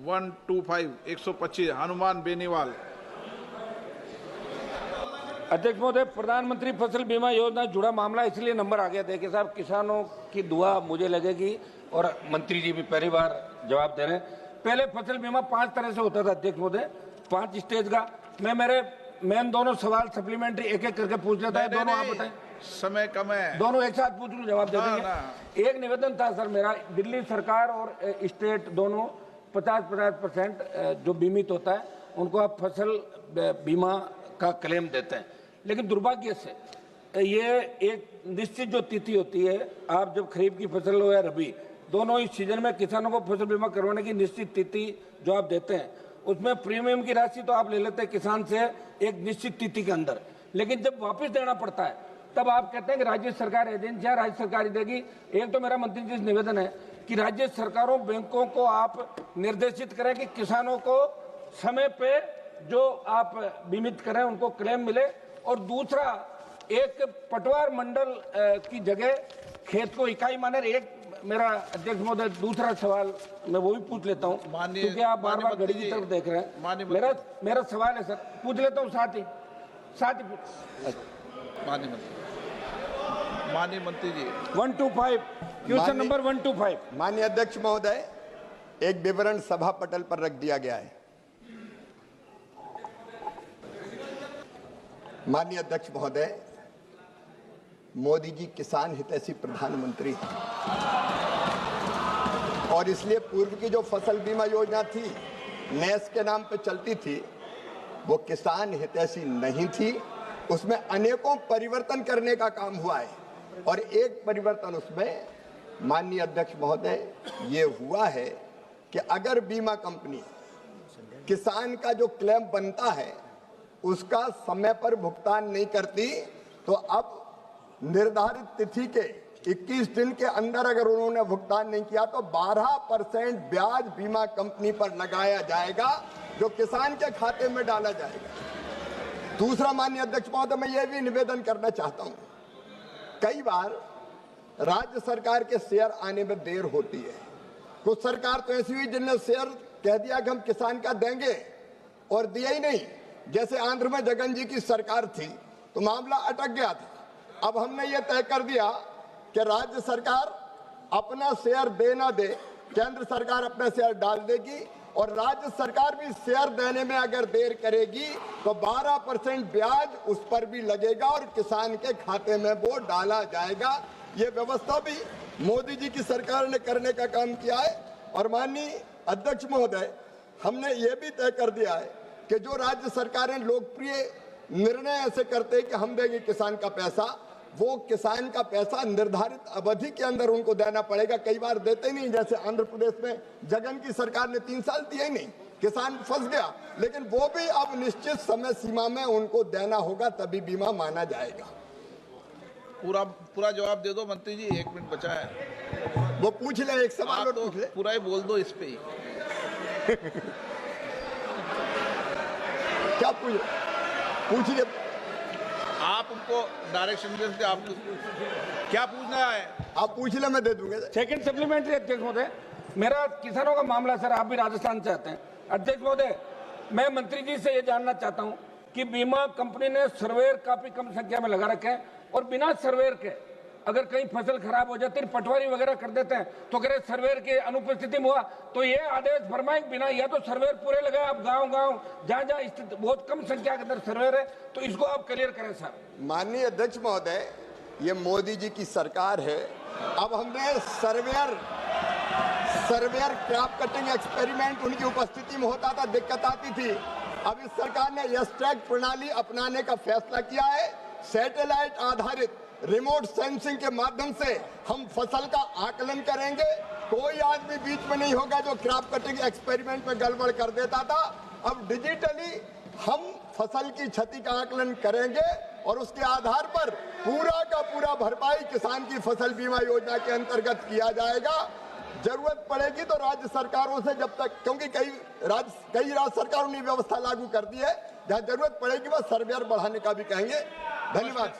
125 हनुमान बेनीवाल। अध्यक्ष महोदय, प्रधानमंत्री फसल बीमा योजना जुड़ा मामला इसलिए नंबर आ गया। देखिए साहब, किसानों की दुआ मुझे लगेगी और मंत्री जी भी पहली बार जवाब दे रहे हैं। पहले फसल बीमा 5 तरह से होता था अध्यक्ष महोदय, 5 स्टेज का। मैं दोनों सवाल सप्लीमेंट्री एक एक करके पूछ लेता है। दोनों आप बताएं, समय कम है। दोनों एक साथ पूछ लूं, जवाब दे देंगे। एक निवेदन था सर मेरा, दिल्ली सरकार और स्टेट दोनों 50% जो बीमित होता है उनको आप फसल बीमा का क्लेम देते हैं। लेकिन दुर्भाग्य से ये एक निश्चित जो तिथि होती है, आप जब खरीफ की फसल हो या रबी, दोनों ही सीजन में किसानों को फसल बीमा करवाने की निश्चित तिथि जो आप देते हैं, उसमें प्रीमियम की राशि तो आप ले लेते हैं किसान से एक निश्चित तिथि के अंदर, लेकिन जब वापस देना पड़ता है तब आप कहते हैं कि राज्य सरकार एजेंसियां राज्य सरकार देगी। एक तो मेरा मंत्री जी से निवेदन है कि राज्य सरकारों बैंकों को आप निर्देशित करें कि किसानों को समय पे जो आप बीमित करें उनको क्लेम मिले, और दूसरा एक पटवार मंडल की जगह खेत को इकाई माने। एक मेरा अध्यक्ष महोदय दूसरा सवाल मैं वो भी पूछ लेता हूँ, क्योंकि आप बार बार घड़ी की तरफ देख रहे हैं। मेरा सवाल है सर, पूछ लेता हूँ साथ ही माननीय मंत्री जी 125 क्वेश्चन नंबर 125। माननीय अध्यक्ष महोदय, एक विवरण सभा पटल पर रख दिया गया है। माननीय अध्यक्ष महोदय, मोदी जी किसान हितैषी प्रधानमंत्री हैं और इसलिए पूर्व की जो फसल बीमा योजना थी, नेस के नाम पे चलती थी, वो किसान हितैषी नहीं थी। उसमें अनेकों परिवर्तन करने का काम हुआ है और एक परिवर्तन उसमें माननीय अध्यक्ष महोदय ये हुआ है कि अगर बीमा कंपनी किसान का जो क्लेम बनता है उसका समय पर भुगतान नहीं करती, तो अब निर्धारित तिथि के 21 दिन के अंदर अगर उन्होंने भुगतान नहीं किया तो 12% ब्याज बीमा कंपनी पर लगाया जाएगा, जो किसान के खाते में डाला जाएगा। दूसरा माननीय अध्यक्ष महोदय, मैं ये भी निवेदन करना चाहता हूं, कई बार राज्य सरकार के शेयर आने में देर होती है। कुछ सरकार तो ऐसी हुई जिनने शेयर कह दिया कि हम किसान का देंगे और दिया ही नहीं। जैसे आंध्र में जगन जी की सरकार थी तो मामला अटक गया था। अब हमने ये तय कर दिया कि राज्य सरकार अपना शेयर दे ना दे, केंद्र सरकार अपना शेयर डाल देगी, और राज्य सरकार भी शेयर देने में अगर देर करेगी तो 12% ब्याज उस पर भी लगेगा और किसान के खाते में वो डाला जाएगा। ये व्यवस्था भी मोदी जी की सरकार ने करने का काम किया है। और माननीय अध्यक्ष महोदय, हमने ये भी तय कर दिया है कि जो राज्य सरकारें लोकप्रिय निर्णय ऐसे करते हैं कि हम देंगे किसान का पैसा, वो किसान का पैसा निर्धारित अवधि के अंदर उनको देना पड़ेगा। कई बार देते नहीं, जैसे आंध्र प्रदेश में जगन की सरकार ने 3 साल दिया ही नहीं, किसान फंस गया। लेकिन वो भी अब निश्चित समय सीमा में उनको देना होगा, तभी बीमा माना जाएगा। पूरा जवाब दे दो मंत्री जी, 1 मिनट बचा है। वो पूछ ले, एक सवाल और पूछ ले। पूरा ही बोल दो इस पे ही। क्या पूछिए आप उनको डायरेक्शन देते, आपको क्या पूछना है आप पूछ ले, मैं दे दूंगा। सेकंड सप्लीमेंट्री अध्यक्ष महोदय, मेरा किसानों का मामला सर, आप भी राजस्थान से आते हैं। अध्यक्ष महोदय, मैं मंत्री जी से ये जानना चाहता हूं कि बीमा कंपनी ने सर्वेयर काफी कम संख्या में लगा रखे हैं और बिना सर्वेयर के अगर कहीं फसल खराब हो जाती है, पटवारी वगैरह कर देते हैं, तो अगर सर्वेयर की अनुपस्थिति में हुआ तो ये आदेश फरमाएं बिना, या तो सर्वेयर पूरे लगाए, आप गांव जहां स्थित बहुत कम संख्या के अंदर सर्वेयर है, तो इसको आप क्लियर करें सर। माननीय अध्यक्ष महोदय, ये मोदी जी की सरकार है। अब हमने सर्वेयर क्रॉप कटिंग एक्सपेरिमेंट उनकी उपस्थिति में होता था, दिक्कत आती थी। अब इस सरकार ने यस टैग प्रणाली अपनाने का फैसला किया है। सैटेलाइट आधारित रिमोट सेंसिंग के माध्यम से हम फसल का आकलन करेंगे। कोई आदमी बीच में नहीं होगा जो क्रॉप कटिंग एक्सपेरिमेंट में गड़बड़ कर देता था। अब डिजिटली हम फसल की क्षति का आकलन करेंगे और उसके आधार पर पूरा का पूरा भरपाई किसान की फसल बीमा योजना के अंतर्गत किया जाएगा। जरूरत पड़ेगी तो राज्य सरकारों से, जब तक, क्योंकि कई राज्य सरकारों ने व्यवस्था लागू कर दी है, जहां जरूरत पड़ेगी वह सर्वेयर बढ़ाने का भी कहेंगे। धन्यवाद।